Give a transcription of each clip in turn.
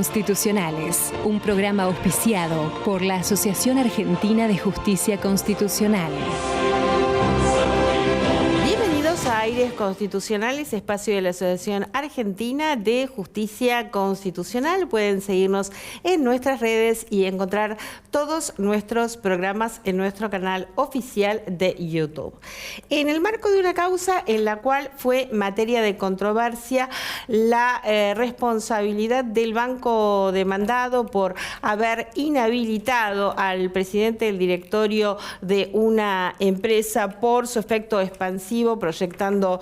Constitucionales, un programa auspiciado por la Asociación Argentina de Justicia Constitucional. Bienvenidos a Aires Constitucionales, espacio de la Asociación Argentina de Justicia Constitucional. Pueden seguirnos en nuestras redes y encontrar todos nuestros programas en nuestro canal oficial de YouTube. En el marco de una causa en la cual fue materia de controversia la responsabilidad del banco demandado por haber inhabilitado al presidente del directorio de una empresa por su efecto expansivo, proyectando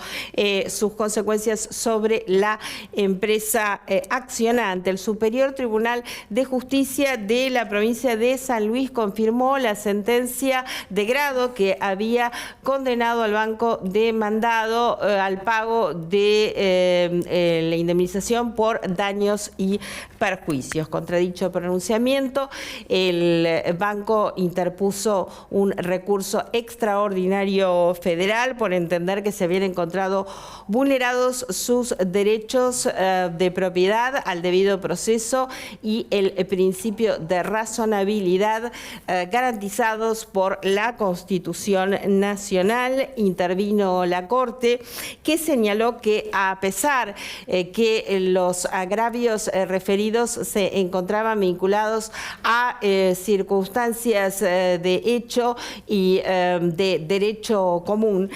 sus consecuencias sobre la empresa accionante. El Superior Tribunal de Justicia de la provincia de San Luis confirmó la sentencia de grado que había condenado al banco demandado al pago de la indemnización por daños y perjuicios. Contra dicho pronunciamiento, el banco interpuso un recurso extraordinario federal por entender que se habían encontrado vulnerados sus derechos de propiedad al debido proceso y el principio de razonabilidad garantizados por la Constitución Nacional. Intervino la Corte, que señaló que a pesar que los agravios referidos se encontraban vinculados a circunstancias de hecho y de derecho común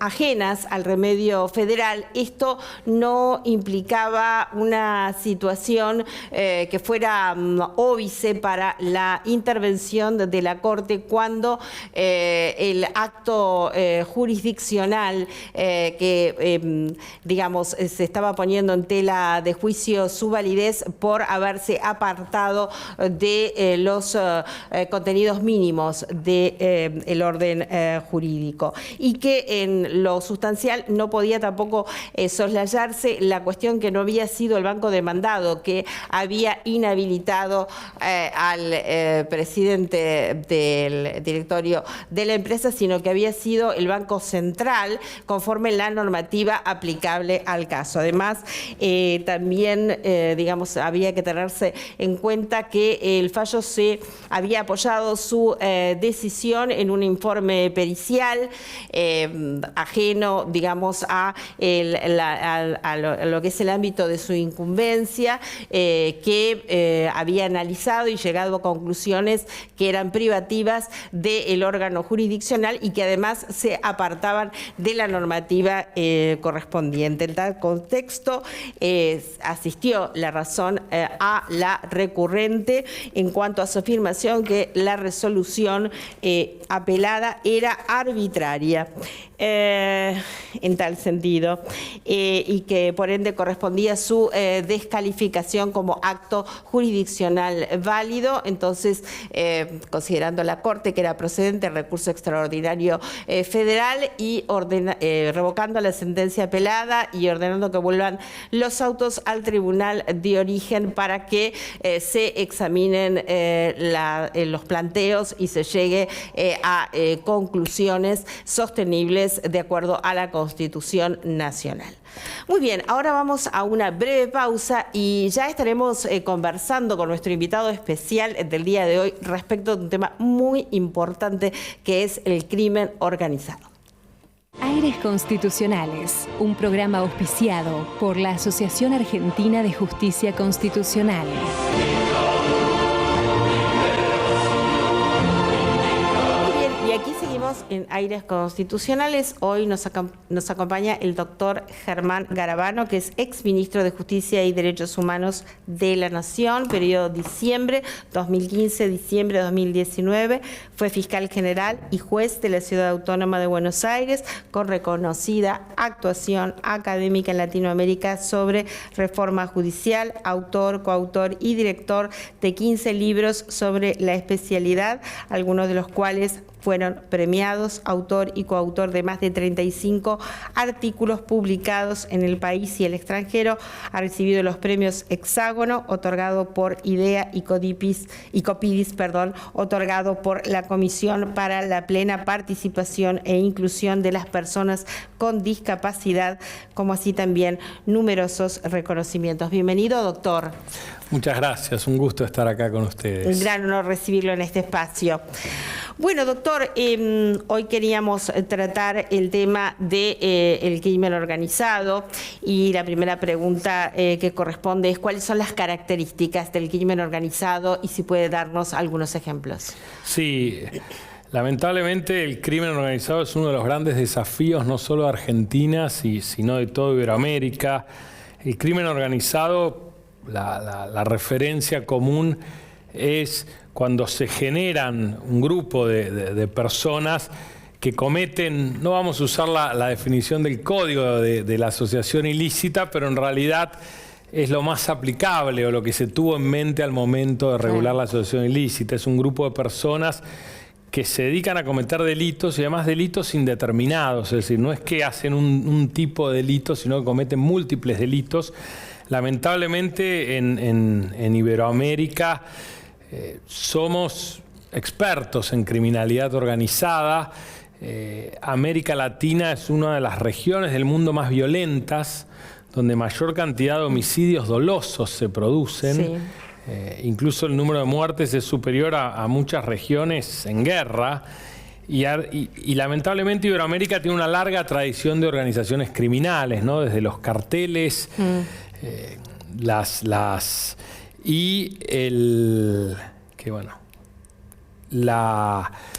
ajenas al remedio federal, esto no implicaba una situación que fuera óbice para la intervención de la Corte cuando el acto jurisdiccional que digamos se estaba poniendo en tela de juicio su validez por haberse apartado de los contenidos mínimos del orden jurídico, y que en lo sustancial no podía tampoco soslayarse la cuestión que no había sido el banco demandado que había inhabilitado al presidente del directorio de la empresa, sino que había sido el Banco Central conforme la normativa aplicable al caso. Además, también digamos, había que tenerse en cuenta que el fallo se había apoyado su decisión en un informe pericial ajeno, digamos, a lo que es el ámbito de su incumbencia, que había analizado y llegado a conclusiones que eran privativas del órgano jurisdiccional y que además se apartaban de la normativa correspondiente. En tal contexto, asistió la razón a la recurrente en cuanto a su afirmación que la resolución apelada era arbitraria en tal sentido y que por ende correspondía su descalificación como acto jurisdiccional válido. Entonces, considerando la Corte que era procedente el recurso extraordinario federal y revocando la sentencia apelada y ordenando que vuelvan los autos al tribunal de origen para que se examinen los planteos y se llegue a conclusiones sostenibles de acuerdo a la Constitución Nacional. Muy bien, ahora vamos a una breve pausa y ya estaremos conversando con nuestro invitado especial del día de hoy respecto de un tema muy importante que es el crimen organizado. Aires Constitucionales, un programa auspiciado por la Asociación Argentina de Justicia Constitucional. En Aires Constitucionales, hoy nos acompaña el doctor Germán Garabano, que es exministro de Justicia y Derechos Humanos de la Nación, periodo diciembre 2015-diciembre 2019, fue fiscal general y juez de la Ciudad Autónoma de Buenos Aires, con reconocida actuación académica en Latinoamérica sobre reforma judicial, autor, coautor y director de 15 libros sobre la especialidad, algunos de los cuales fueron premiados premiados, autor y coautor de más de 35 artículos publicados en el país y el extranjero. Ha recibido los premios Hexágono, otorgado por IDEA, y Copidis, otorgado por la Comisión para la Plena Participación e Inclusión de las Personas con Discapacidad, como así también numerosos reconocimientos. Bienvenido, doctor. Muchas gracias, un gusto estar acá con ustedes. Un gran honor recibirlo en este espacio. Bueno, doctor, hoy queríamos tratar el tema del crimen organizado, y la primera pregunta que corresponde es ¿cuáles son las características del crimen organizado? Y si puede darnos algunos ejemplos. Sí, lamentablemente el crimen organizado es uno de los grandes desafíos no solo de Argentina, sino de toda Iberoamérica. El crimen organizado, la referencia común es cuando se generan un grupo de personas que cometen, no vamos a usar la definición del código de la asociación ilícita, pero en realidad es lo más aplicable o lo que se tuvo en mente al momento de regular la asociación ilícita. Es un grupo de personas que se dedican a cometer delitos, y además delitos indeterminados, es decir, no es que hacen un tipo de delito, sino que cometen múltiples delitos. Lamentablemente en Iberoamérica somos expertos en criminalidad organizada. América Latina es una de las regiones del mundo más violentas, donde mayor cantidad de homicidios dolosos se producen. Sí. Incluso el número de muertes es superior a muchas regiones en guerra. Y lamentablemente Iberoamérica tiene una larga tradición de organizaciones criminales, ¿no? Desde los carteles,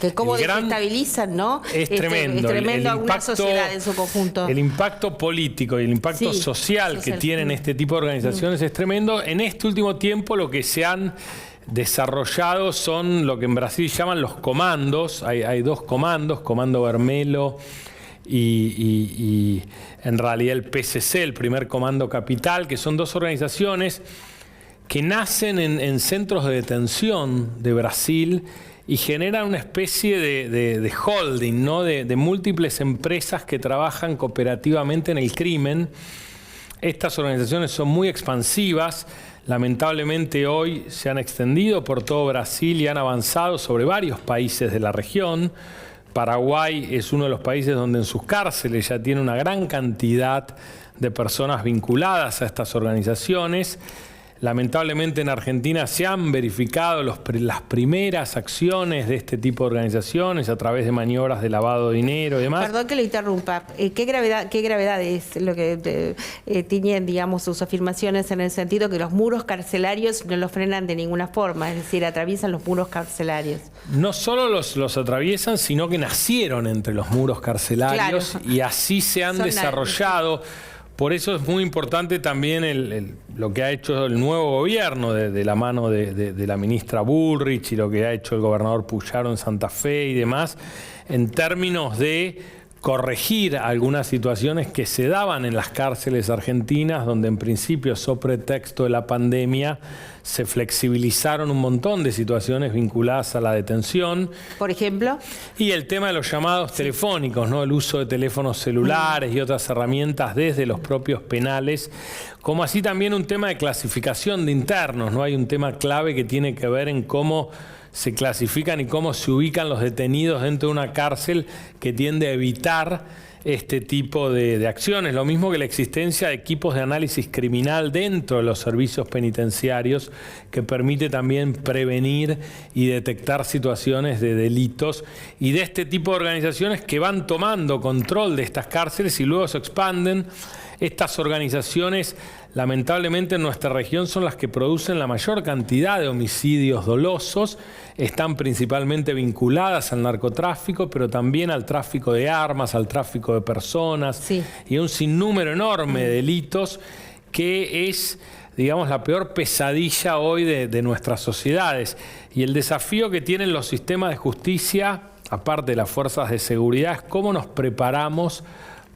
que cómo desestabilizan, ¿no? Es tremendo. Es tremendo a una sociedad en su conjunto. El impacto político y el impacto social que tienen este tipo de organizaciones es tremendo. En este último tiempo lo que se han desarrollado son lo que en Brasil llaman los comandos. Hay dos comandos, Comando Vermelho y en realidad el PCC, el primer Comando Capital, que son dos organizaciones que nacen en centros de detención de Brasil y generan una especie de holding, ¿no? de múltiples empresas que trabajan cooperativamente en el crimen. Estas organizaciones son muy expansivas. Lamentablemente hoy se han extendido por todo Brasil y han avanzado sobre varios países de la región. Paraguay es uno de los países donde en sus cárceles ya tiene una gran cantidad de personas vinculadas a estas organizaciones. Lamentablemente en Argentina se han verificado las primeras acciones de este tipo de organizaciones a través de maniobras de lavado de dinero y demás. Perdón que le interrumpa. ¿Qué gravedad es lo que tiñen, digamos, sus afirmaciones, en el sentido que los muros carcelarios no los frenan de ninguna forma? Es decir, atraviesan los muros carcelarios. No solo los atraviesan, sino que nacieron entre los muros carcelarios, claro, y así se han desarrollado. Por eso es muy importante también lo que ha hecho el nuevo gobierno de la mano de la ministra Bullrich, y lo que ha hecho el gobernador Puyaro en Santa Fe y demás, en términos de corregir algunas situaciones que se daban en las cárceles argentinas, donde en principio, sobre pretexto de la pandemia, se flexibilizaron un montón de situaciones vinculadas a la detención. ¿Por ejemplo? Y el tema de los llamados telefónicos, ¿no? El uso de teléfonos celulares y otras herramientas desde los propios penales, como así también un tema de clasificación de internos, ¿no? Hay un tema clave que tiene que ver en cómo se clasifican y cómo se ubican los detenidos dentro de una cárcel, que tiende a evitar este tipo de acciones. Lo mismo que la existencia de equipos de análisis criminal dentro de los servicios penitenciarios, que permite también prevenir y detectar situaciones de delitos, y de este tipo de organizaciones que van tomando control de estas cárceles y luego se expanden. Estas organizaciones, lamentablemente en nuestra región, son las que producen la mayor cantidad de homicidios dolosos. Están principalmente vinculadas al narcotráfico, pero también al tráfico de armas, al tráfico de personas, y un sinnúmero enorme de delitos, que es, digamos, la peor pesadilla hoy de nuestras sociedades. Y el desafío que tienen los sistemas de justicia, aparte de las fuerzas de seguridad, es cómo nos preparamos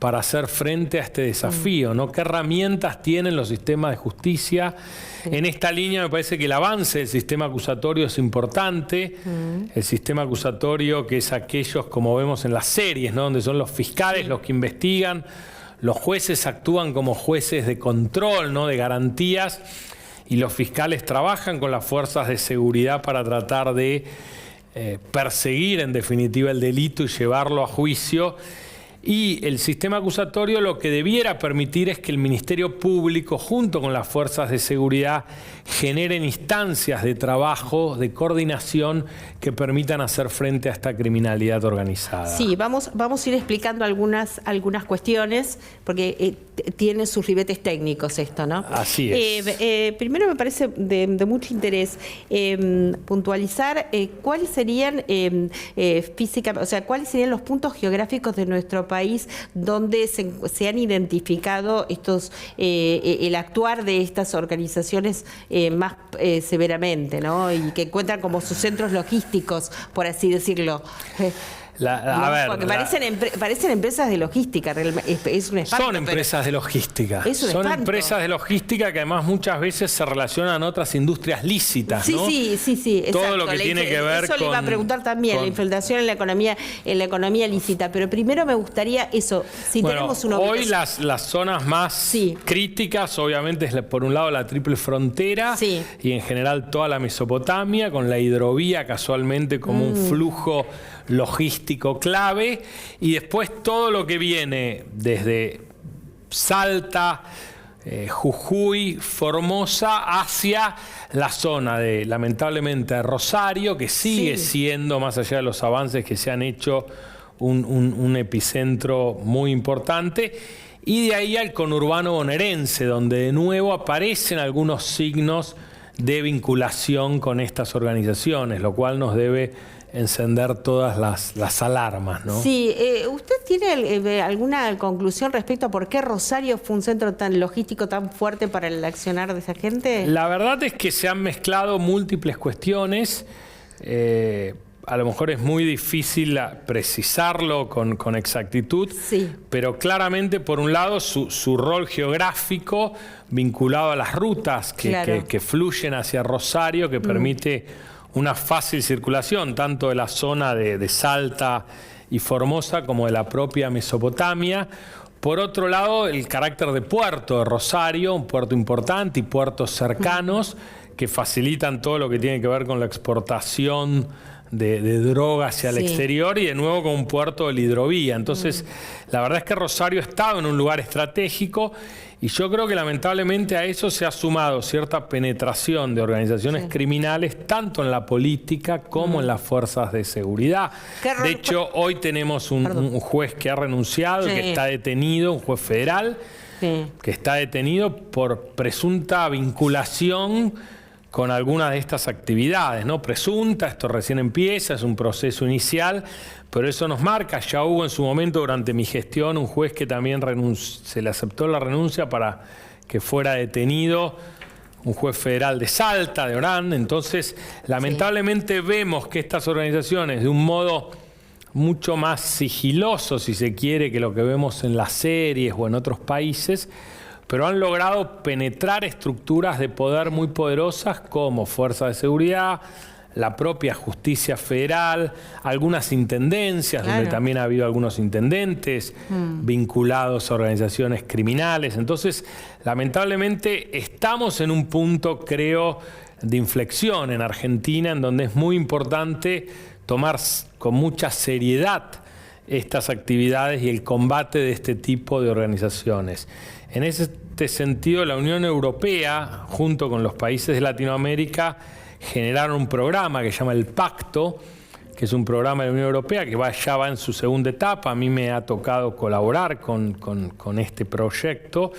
para hacer frente a este desafío, ¿no? ¿Qué herramientas tienen los sistemas de justicia? En esta línea me parece que el avance del sistema acusatorio es importante. El sistema acusatorio, que es aquellos, como vemos en las series, ¿no? Donde son los fiscales los que investigan, los jueces actúan como jueces de control, ¿no? De garantías, y los fiscales trabajan con las fuerzas de seguridad para tratar de perseguir en definitiva el delito y llevarlo a juicio. Y el sistema acusatorio lo que debiera permitir es que el Ministerio Público, junto con las fuerzas de seguridad, generen instancias de trabajo, de coordinación, que permitan hacer frente a esta criminalidad organizada. Sí, vamos a ir explicando algunas cuestiones, porque tiene sus ribetes técnicos esto, ¿no? Así es. Primero me parece de mucho interés puntualizar cuáles serían físicamente, o sea, cuáles serían los puntos geográficos de nuestro país donde se han identificado estos el actuar de estas organizaciones más severamente, ¿no? Y que encuentran como sus centros logísticos, por así decirlo. Porque parecen empresas de logística, es un espanto. Son empresas de logística. Son empresas de logística que además muchas veces se relacionan a otras industrias lícitas, ¿no? Sí, todo exacto. lo que tiene que ver eso le iba a preguntar también, la infiltración en la economía lícita. Pero primero me gustaría eso, si tenemos una hoy las zonas más críticas, obviamente, es por un lado la Triple Frontera y en general toda la Mesopotamia, con la hidrovía casualmente como un flujo logístico clave, y después todo lo que viene desde Salta, Jujuy, Formosa, hacia la zona de, lamentablemente, de Rosario, que sigue siendo, más allá de los avances que se han hecho, un epicentro muy importante, y de ahí al conurbano bonaerense, donde de nuevo aparecen algunos signos de vinculación con estas organizaciones, lo cual nos debe encender todas las alarmas, ¿no? Sí, ¿usted tiene alguna conclusión respecto a por qué Rosario fue un centro tan logístico, tan fuerte para el accionar de esa gente? La verdad es que se han mezclado múltiples cuestiones. A lo mejor es muy difícil precisarlo con exactitud, pero claramente, por un lado, su rol geográfico vinculado a las rutas que fluyen hacia Rosario, que permite una fácil circulación, tanto de la zona de Salta y Formosa como de la propia Mesopotamia. Por otro lado, el carácter de puerto de Rosario, un puerto importante, y puertos cercanos que facilitan todo lo que tiene que ver con la exportación de droga hacia el exterior, y de nuevo con un puerto de la hidrovía. Entonces, la verdad es que Rosario ha estado en un lugar estratégico, y yo creo que lamentablemente a eso se ha sumado cierta penetración de organizaciones criminales, tanto en la política como en las fuerzas de seguridad. De hecho, hoy tenemos un juez que ha renunciado, que está detenido, un juez federal, que está detenido por presunta vinculación con algunas de estas actividades, ¿no? Presunta, esto recién empieza, es un proceso inicial, pero eso nos marca. Ya hubo en su momento, durante mi gestión, un juez que también se le aceptó la renuncia para que fuera detenido, un juez federal de Salta, de Orán. Entonces, lamentablemente vemos que estas organizaciones, de un modo mucho más sigiloso, si se quiere, que lo que vemos en las series o en otros países, pero han logrado penetrar estructuras de poder muy poderosas como fuerzas de seguridad, la propia justicia federal, algunas intendencias, donde también ha habido algunos intendentes vinculados a organizaciones criminales. Entonces, lamentablemente, estamos en un punto, creo, de inflexión en Argentina, en donde es muy importante tomar con mucha seriedad estas actividades y el combate de este tipo de organizaciones. En este sentido, la Unión Europea, junto con los países de Latinoamérica, generaron un programa que se llama el Pacto, que es un programa de la Unión Europea que ya va en su segunda etapa. A mí me ha tocado colaborar con este proyecto,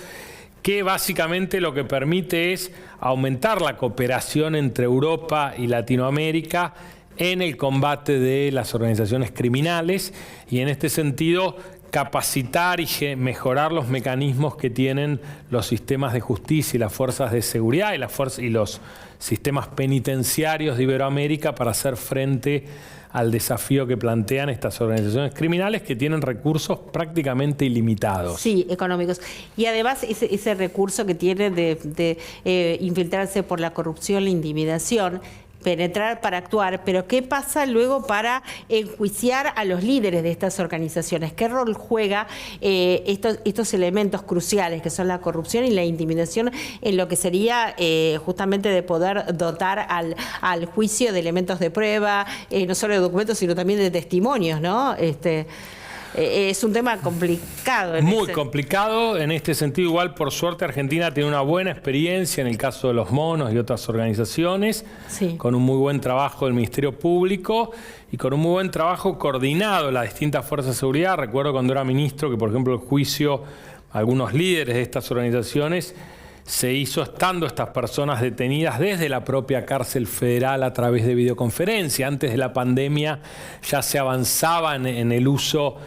que básicamente lo que permite es aumentar la cooperación entre Europa y Latinoamérica en el combate de las organizaciones criminales, y en este sentido capacitar y mejorar los mecanismos que tienen los sistemas de justicia y las fuerzas de seguridad y los sistemas penitenciarios de Iberoamérica para hacer frente al desafío que plantean estas organizaciones criminales que tienen recursos prácticamente ilimitados. Sí, económicos. Y además ese recurso que tiene de infiltrarse por la corrupción, la intimidación, penetrar para actuar, pero ¿qué pasa luego para enjuiciar a los líderes de estas organizaciones? ¿Qué rol juega estos elementos cruciales que son la corrupción y la intimidación en lo que sería justamente de poder dotar al juicio de elementos de prueba, no solo de documentos, sino también de testimonios, ¿no? Es un tema complicado. Muy complicado en este sentido. Igual, por suerte, Argentina tiene una buena experiencia en el caso de los monos y otras organizaciones, sí, con un muy buen trabajo del Ministerio Público y con un muy buen trabajo coordinado de las distintas fuerzas de seguridad. Recuerdo cuando era ministro que, por ejemplo, el juicio a algunos líderes de estas organizaciones se hizo estando estas personas detenidas desde la propia cárcel federal a través de videoconferencia. Antes de la pandemia ya se avanzaba en el uso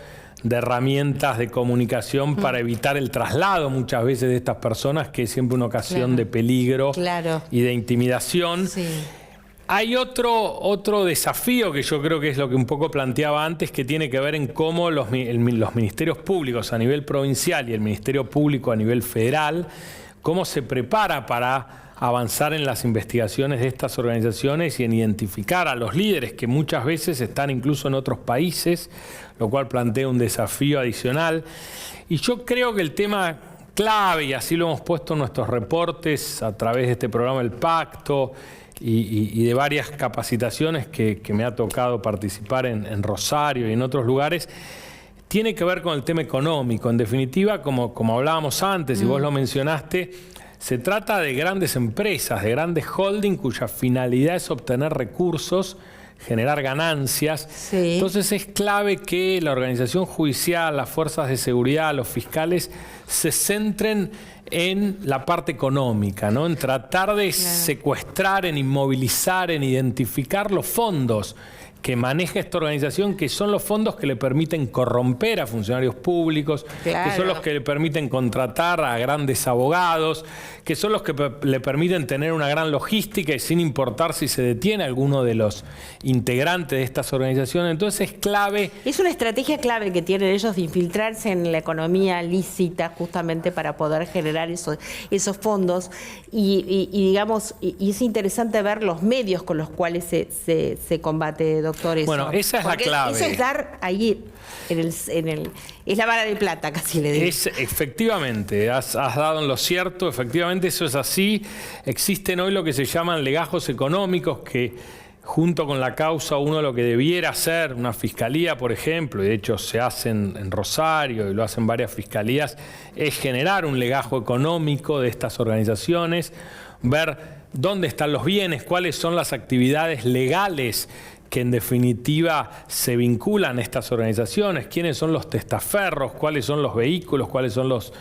de herramientas de comunicación para evitar el traslado muchas veces de estas personas, que es siempre una ocasión de peligro y de intimidación. Sí. Hay otro desafío que yo creo que es lo que un poco planteaba antes, que tiene que ver en cómo los ministerios públicos a nivel provincial y el Ministerio Público a nivel federal, cómo se prepara para avanzar en las investigaciones de estas organizaciones y en identificar a los líderes que muchas veces están incluso en otros países, lo cual plantea un desafío adicional. Y yo creo que el tema clave, y así lo hemos puesto en nuestros reportes a través de este programa El Pacto y de varias capacitaciones que me ha tocado participar en Rosario y en otros lugares, tiene que ver con el tema económico. En definitiva, como hablábamos antes y vos lo mencionaste, se trata de grandes empresas, de grandes holding cuya finalidad es obtener recursos, generar ganancias. Sí. Entonces es clave que la organización judicial, las fuerzas de seguridad, los fiscales se centren en la parte económica, ¿no? En tratar de secuestrar, en inmovilizar, en identificar los fondos que maneja esta organización, que son los fondos que le permiten corromper a funcionarios públicos, que son los que le permiten contratar a grandes abogados, que son los que le permiten tener una gran logística y sin importar si se detiene alguno de los integrantes de estas organizaciones. Entonces es clave. Es una estrategia clave que tienen ellos de infiltrarse en la economía lícita justamente para poder generar esos fondos y digamos, y es interesante ver los medios con los cuales se combate, doctor. Bueno, esa es la clave. Eso es dar ahí, es la vara de plata, casi le digo. Efectivamente, has dado en lo cierto, efectivamente eso es así. Existen hoy lo que se llaman legajos económicos que, junto con la causa, uno lo que debiera hacer, una fiscalía, por ejemplo, y de hecho se hace en Rosario y lo hacen varias fiscalías, es generar un legajo económico de estas organizaciones, ver dónde están los bienes, cuáles son las actividades legales que en definitiva se vinculan a estas organizaciones, quiénes son los testaferros, cuáles son los vehículos, cuáles son los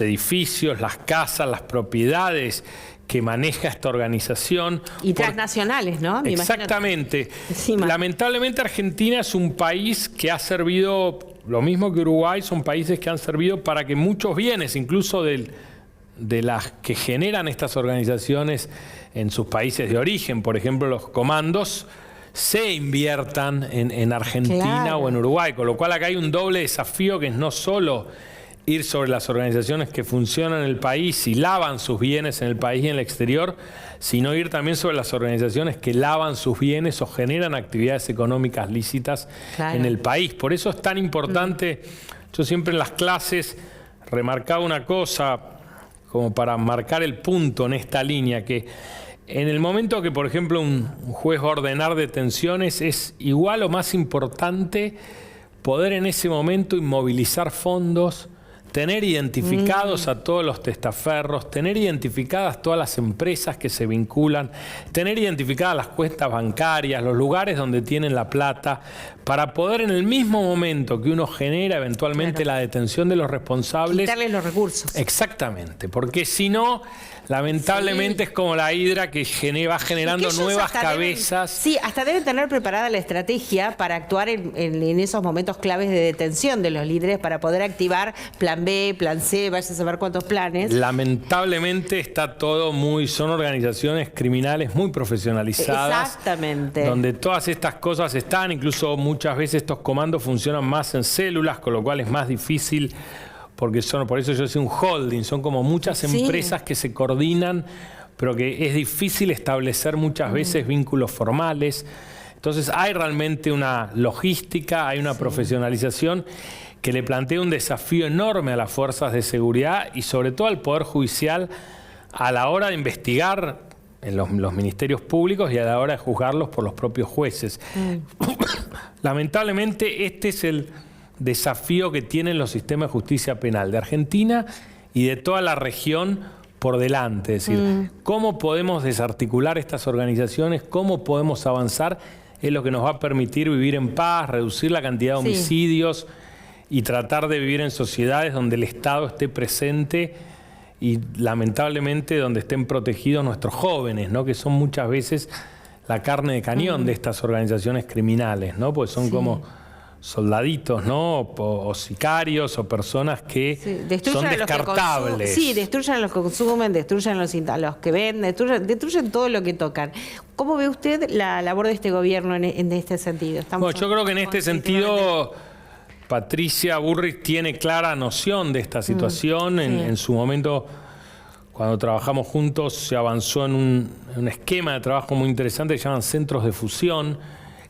edificios, las casas, las propiedades que maneja esta organización. Y transnacionales, ¿no? Exactamente. Lamentablemente Argentina es un país que ha servido, lo mismo que Uruguay, son países que han servido para que muchos bienes, incluso de las que generan estas organizaciones en sus países de origen, por ejemplo los comandos, se inviertan en Argentina o en Uruguay, con lo cual acá hay un doble desafío que es no solo ir sobre las organizaciones que funcionan en el país y lavan sus bienes en el país y en el exterior, sino ir también sobre las organizaciones que lavan sus bienes o generan actividades económicas lícitas en el país. Por eso es tan importante, yo siempre en las clases remarcaba una cosa, como para marcar el punto en esta línea, que en el momento que, por ejemplo, un juez va a ordenar detenciones, es igual o más importante poder en ese momento inmovilizar fondos, tener identificados a todos los testaferros, tener identificadas todas las empresas que se vinculan, tener identificadas las cuentas bancarias, los lugares donde tienen la plata, para poder en el mismo momento que uno genera eventualmente la detención de los responsables... quitarles los recursos. Exactamente, porque si no, lamentablemente es como la hidra que va generando nuevas cabezas. Hasta deben tener preparada la estrategia para actuar en esos momentos claves de detención de los líderes, para poder activar plan B, plan C, vaya a saber cuántos planes. Lamentablemente está todo son organizaciones criminales muy profesionalizadas. Exactamente. Donde todas estas cosas están, incluso muchas veces estos comandos funcionan más en células, con lo cual es más difícil, porque por eso yo decía un holding, son como muchas empresas que se coordinan, pero que es difícil establecer muchas veces vínculos formales. Entonces hay realmente una logística, hay una profesionalización que le plantea un desafío enorme a las fuerzas de seguridad y sobre todo al Poder Judicial a la hora de investigar en los ministerios públicos y a la hora de juzgarlos por los propios jueces. Lamentablemente este es el desafío que tienen los sistemas de justicia penal de Argentina y de toda la región por delante. Es decir, cómo podemos desarticular estas organizaciones, cómo podemos avanzar, es lo que nos va a permitir vivir en paz, reducir la cantidad de homicidios y tratar de vivir en sociedades donde el Estado esté presente y lamentablemente donde estén protegidos nuestros jóvenes, ¿no? Que son muchas veces la carne de cañón de estas organizaciones criminales, ¿no? Porque son como soldaditos, ¿no? O sicarios o personas que son descartables. Destruyen a los que consumen, destruyen a los que venden, destruyen todo lo que tocan. ¿Cómo ve usted la labor de este gobierno en este sentido? Bueno, yo creo que en este sentido Patricia Bullrich tiene clara noción de esta situación. En su momento, cuando trabajamos juntos, se avanzó en un esquema de trabajo muy interesante que llaman centros de fusión,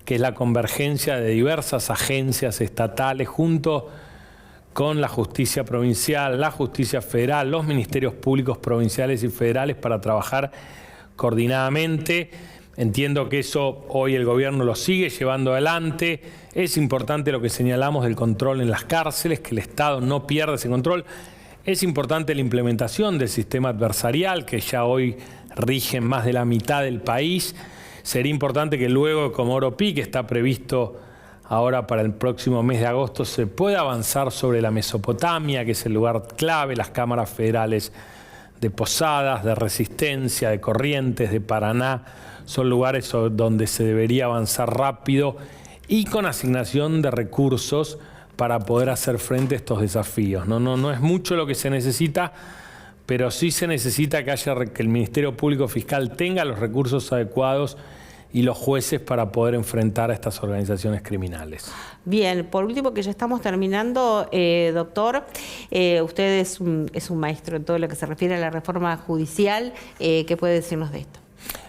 que es la convergencia de diversas agencias estatales junto con la justicia provincial, la justicia federal, los ministerios públicos provinciales y federales para trabajar coordinadamente. Entiendo que eso hoy el gobierno lo sigue llevando adelante. Es importante lo que señalamos del control en las cárceles, que el Estado no pierda ese control. Es importante la implementación del sistema adversarial, que ya hoy rige en más de la mitad del país. Sería importante que luego de Comodoro Pi, que está previsto ahora para el próximo mes de agosto, se pueda avanzar sobre la Mesopotamia, que es el lugar clave, las cámaras federales de Posadas, de Resistencia, de Corrientes, de Paraná. Son lugares donde se debería avanzar rápido y con asignación de recursos para poder hacer frente a estos desafíos. No es mucho lo que se necesita, pero sí se necesita que el Ministerio Público Fiscal tenga los recursos adecuados y los jueces para poder enfrentar a estas organizaciones criminales. Bien, por último, que ya estamos terminando, doctor, usted es un maestro en todo lo que se refiere a la reforma judicial. ¿Qué puede decirnos de esto?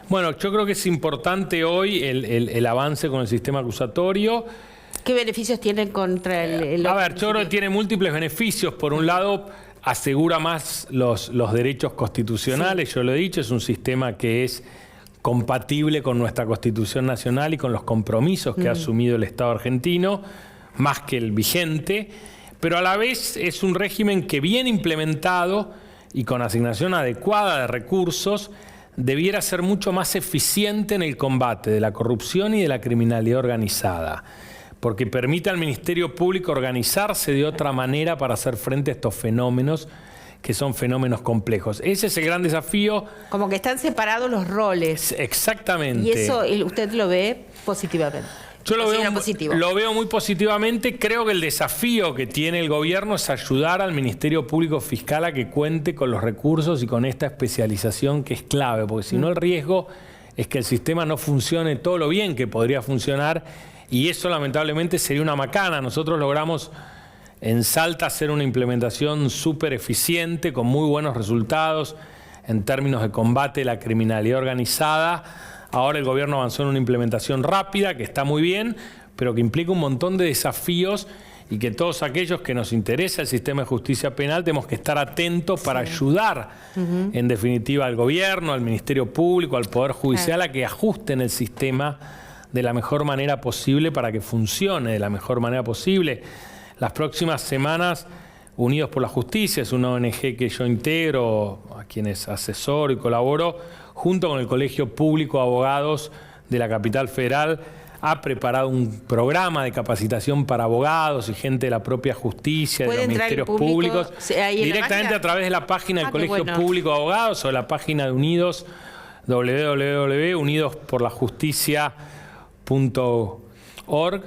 Bueno, yo creo que es importante hoy el avance con el sistema acusatorio. ¿Qué beneficios tienen contra el A ver, yo creo que tiene múltiples beneficios. Por un lado, asegura más los derechos constitucionales. Yo lo he dicho, es un sistema que es compatible con nuestra Constitución Nacional y con los compromisos que ha asumido el Estado argentino, más que el vigente, pero a la vez es un régimen que bien implementado y con asignación adecuada de recursos debiera ser mucho más eficiente en el combate de la corrupción y de la criminalidad organizada, porque permite al Ministerio Público organizarse de otra manera para hacer frente a estos fenómenos que son fenómenos complejos. Ese es el gran desafío. Como que están separados los roles. Exactamente. Y eso usted lo ve positivamente. Yo lo veo muy positivamente. Creo que el desafío que tiene el gobierno es ayudar al Ministerio Público Fiscal a que cuente con los recursos y con esta especialización que es clave, porque si no el riesgo es que el sistema no funcione todo lo bien que podría funcionar y eso lamentablemente sería una macana. Nosotros logramos en Salta hacer una implementación súper eficiente, con muy buenos resultados en términos de combate a la criminalidad organizada. Ahora el gobierno avanzó en una implementación rápida, que está muy bien, pero que implica un montón de desafíos y que todos aquellos que nos interesa el sistema de justicia penal tenemos que estar atentos para ayudar, en definitiva, al gobierno, al Ministerio Público, al Poder Judicial, a que ajusten el sistema de la mejor manera posible para que funcione de la mejor manera posible. Las próximas semanas Unidos por la Justicia, es una ONG que yo integro, a quienes asesoro y colaboro, junto con el Colegio Público de Abogados de la Capital Federal, ha preparado un programa de capacitación para abogados y gente de la propia justicia, de los ministerios públicos, directamente a través de la página del Colegio Público de Abogados o de la página de Unidos, www.unidosporlajusticia.org.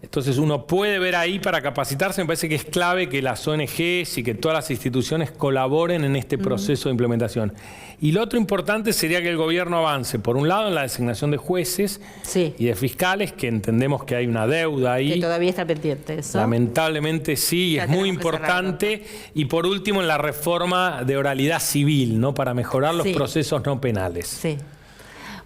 Entonces uno puede ver ahí para capacitarse. Me parece que es clave que las ONGs y que todas las instituciones colaboren en este proceso de implementación. Y lo otro importante sería que el gobierno avance, por un lado, en la designación de jueces y de fiscales, que entendemos que hay una deuda ahí. Que todavía está pendiente eso. Lamentablemente sí, es muy importante. Y por último, en la reforma de oralidad civil, ¿no? Para mejorar los procesos no penales. Sí.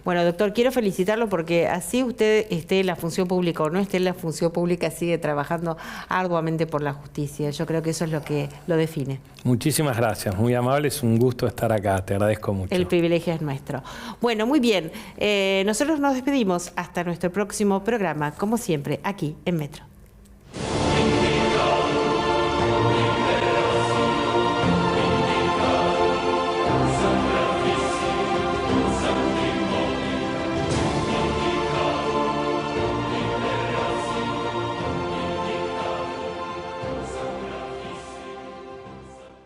Bueno, doctor, quiero felicitarlo porque así usted esté en la función pública o no esté en la función pública, sigue trabajando arduamente por la justicia. Yo creo que eso es lo que lo define. Muchísimas gracias, muy amable, es un gusto estar acá, te agradezco mucho. El privilegio es nuestro. Bueno, muy bien, nosotros nos despedimos hasta nuestro próximo programa, como siempre, aquí en Metro.